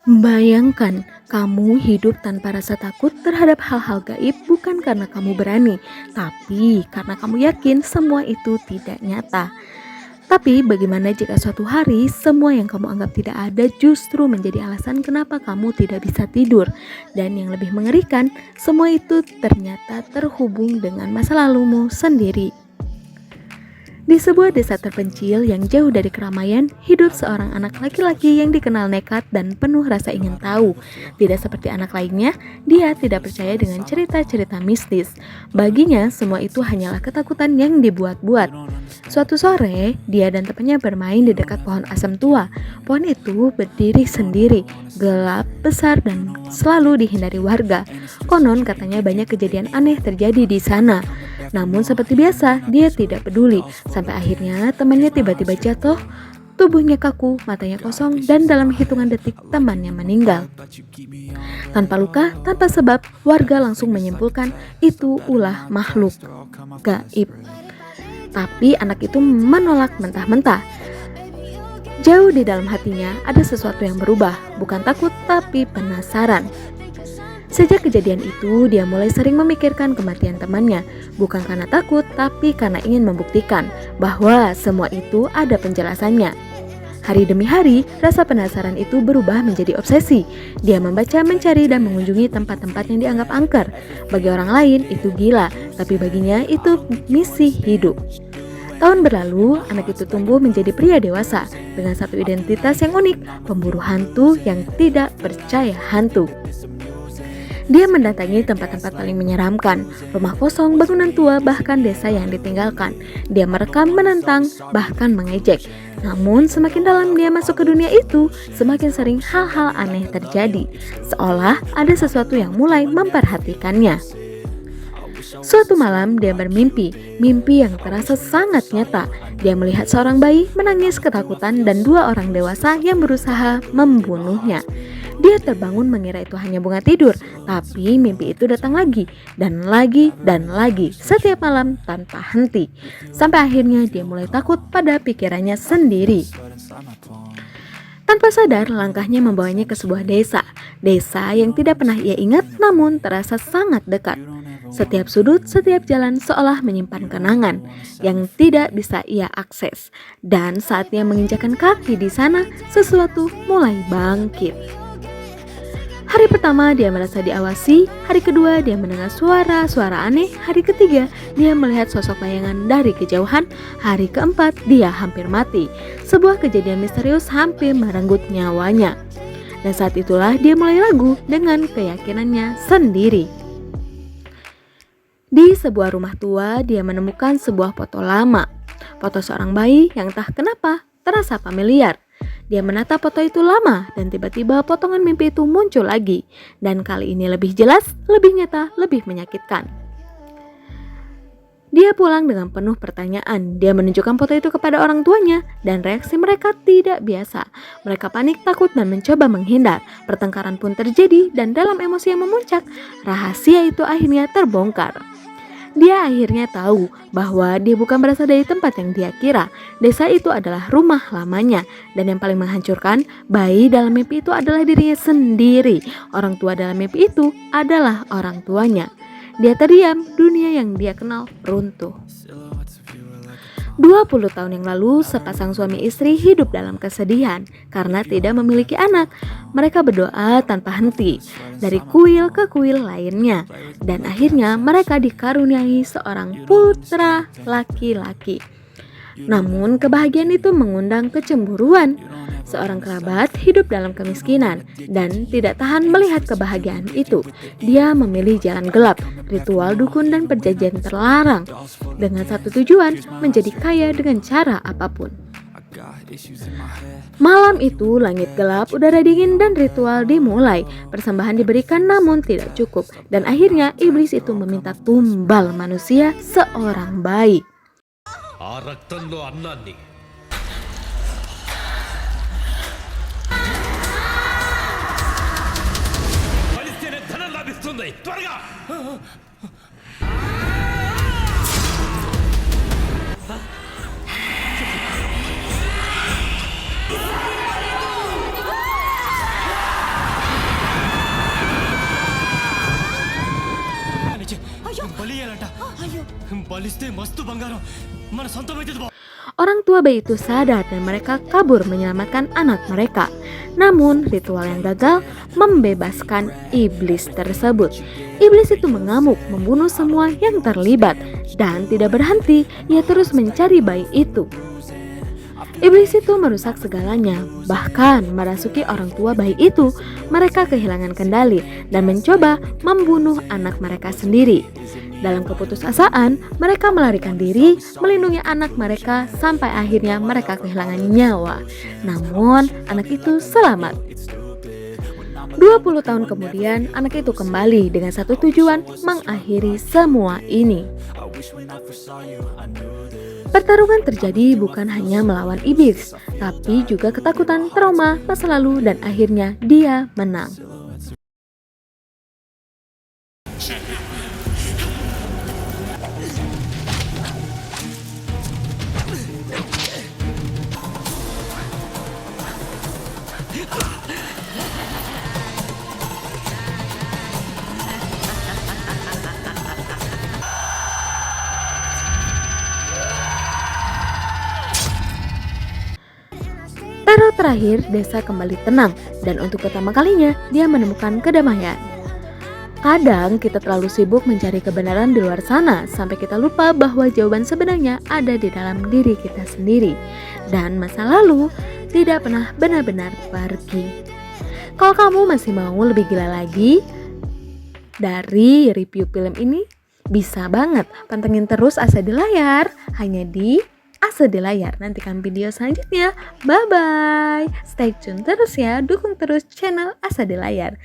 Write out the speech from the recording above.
Bayangkan kamu hidup tanpa rasa takut terhadap hal-hal gaib bukan karena kamu berani, tapi karena kamu yakin semua itu tidak nyata. Tapi bagaimana jika suatu hari semua yang kamu anggap tidak ada justru menjadi alasan kenapa kamu tidak bisa tidur? Dan yang lebih mengerikan, semua itu ternyata terhubung dengan masa lalumu sendiri. Di sebuah desa terpencil yang jauh dari keramaian, hidup seorang anak laki-laki yang dikenal nekat dan penuh rasa ingin tahu. Tidak seperti anak lainnya, dia tidak percaya dengan cerita-cerita mistis. Baginya, semua itu hanyalah ketakutan yang dibuat-buat. Suatu sore, dia dan temannya bermain di dekat pohon asam tua. Pohon itu berdiri sendiri, gelap, besar, dan selalu dihindari warga. Konon katanya banyak kejadian aneh terjadi di sana. Namun seperti biasa, dia tidak peduli. Sampai akhirnya temannya tiba-tiba jatuh, tubuhnya kaku, matanya kosong, dan dalam hitungan detik temannya meninggal. Tanpa luka, tanpa sebab, warga langsung menyimpulkan itu ulah makhluk gaib. Tapi anak itu menolak mentah-mentah. Jauh di dalam hatinya ada sesuatu yang berubah, bukan takut tapi penasaran. Sejak kejadian itu, dia mulai sering memikirkan kematian temannya, bukan karena takut, tapi karena ingin membuktikan bahwa semua itu ada penjelasannya. Hari demi hari, rasa penasaran itu berubah menjadi obsesi. Dia membaca, mencari, dan mengunjungi tempat-tempat yang dianggap angker. Bagi orang lain, itu gila, tapi baginya itu misi hidup. Tahun berlalu, anak itu tumbuh menjadi pria dewasa dengan satu identitas yang unik, pemburu hantu yang tidak percaya hantu. Dia mendatangi tempat-tempat paling menyeramkan, rumah kosong, bangunan tua, bahkan desa yang ditinggalkan. Dia merekam, menentang, bahkan mengejek. Namun semakin dalam dia masuk ke dunia itu, semakin sering hal-hal aneh terjadi. Seolah ada sesuatu yang mulai memperhatikannya. Suatu malam dia bermimpi, mimpi yang terasa sangat nyata. Dia melihat seorang bayi menangis ketakutan dan dua orang dewasa yang berusaha membunuhnya. Dia terbangun mengira itu hanya bunga tidur, tapi mimpi itu datang lagi, dan lagi, dan lagi, setiap malam tanpa henti. Sampai akhirnya dia mulai takut pada pikirannya sendiri. Tanpa sadar, langkahnya membawanya ke sebuah desa yang tidak pernah ia ingat namun terasa sangat dekat. Setiap sudut, setiap jalan seolah menyimpan kenangan yang tidak bisa ia akses. Dan saat ia menginjakan kaki di sana, sesuatu mulai bangkit. Hari pertama dia merasa diawasi, hari kedua dia mendengar suara-suara aneh, hari ketiga dia melihat sosok bayangan dari kejauhan, hari keempat dia hampir mati. Sebuah kejadian misterius hampir merenggut nyawanya. Dan saat itulah dia mulai ragu dengan keyakinannya sendiri. Di sebuah rumah tua dia menemukan sebuah foto lama, foto seorang bayi yang entah kenapa terasa familiar. Dia menatap foto itu lama dan tiba-tiba potongan mimpi itu muncul lagi. Dan kali ini lebih jelas, lebih nyata, lebih menyakitkan. Dia pulang dengan penuh pertanyaan. Dia menunjukkan foto itu kepada orang tuanya dan reaksi mereka tidak biasa. Mereka panik, takut, dan mencoba menghindar. Pertengkaran pun terjadi dan dalam emosi yang memuncak, rahasia itu akhirnya terbongkar. Dia akhirnya tahu bahwa dia bukan berasal dari tempat yang dia kira. Desa itu adalah rumah lamanya. Dan yang paling menghancurkan, bayi dalam mimpi itu adalah dirinya sendiri. Orang tua dalam mimpi itu adalah orang tuanya. Dia terdiam, dunia yang dia kenal runtuh. 20 tahun yang lalu, sepasang suami istri hidup dalam kesedihan karena tidak memiliki anak. Mereka berdoa tanpa henti, dari kuil ke kuil lainnya. Dan akhirnya mereka dikaruniai seorang putra laki-laki. Namun kebahagiaan itu mengundang kecemburuan. Seorang kerabat hidup dalam kemiskinan dan tidak tahan melihat kebahagiaan itu. Dia memilih jalan gelap, ritual dukun dan perjanjian terlarang dengan satu tujuan, menjadi kaya dengan cara apapun. Malam itu langit gelap, udara dingin dan ritual dimulai. Persembahan diberikan namun tidak cukup dan akhirnya iblis itu meminta tumbal manusia seorang bayi. బలిస్తే మస్తు బంగారం మన సొంతమైతే Orang tua bayi itu sadar dan mereka kabur menyelamatkan anak mereka. Namun ritual yang gagal membebaskan iblis tersebut. Iblis itu mengamuk, membunuh semua yang terlibat, dan tidak berhenti, ia terus mencari bayi itu. Iblis itu merusak segalanya, bahkan merasuki orang tua bayi itu. Mereka kehilangan kendali dan mencoba membunuh anak mereka sendiri. Dalam keputusasaan, mereka melarikan diri, melindungi anak mereka sampai akhirnya mereka kehilangan nyawa. Namun, anak itu selamat. 20 tahun kemudian, anak itu kembali dengan satu tujuan, mengakhiri semua ini. Pertarungan terjadi bukan hanya melawan iblis, tapi juga ketakutan, trauma, masa lalu, dan akhirnya dia menang. Teror terakhir, desa kembali tenang, dan untuk pertama kalinya dia menemukan kedamaian. Kadang kita terlalu sibuk mencari kebenaran di luar sana sampai kita lupa bahwa jawaban sebenarnya ada di dalam diri kita sendiri. Dan masa lalu tidak pernah benar-benar pergi. Kalau kamu masih mau lebih gila lagi dari review film ini, bisa banget pantengin terus Asa di Layar hanya di Asa di Layar. Nantikan video selanjutnya. Bye bye. Stay tune terus ya, dukung terus channel Asa di Layar.